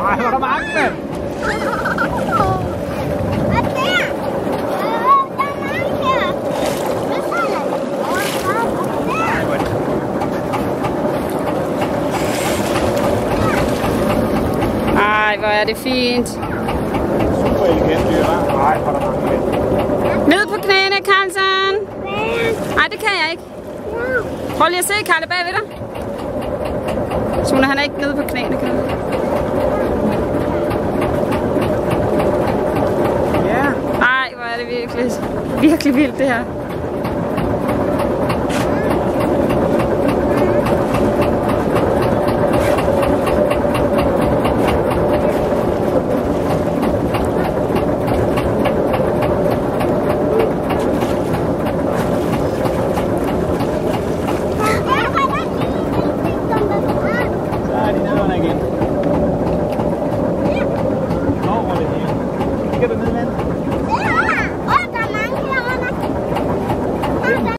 Nej, hvor er der mange, mand. Ej, hvor er det fint. Super elegant dyr, hva'? Nej, hvor er der mange mænd. Ned på knæene, Carlsen. Nej, det kan jeg ikke. Prøv lige at se, Karle, bagved dig. Sune, han er ikke nede på knæene, kan du? Ja. Ej, hvor er det virkelig vildt det her.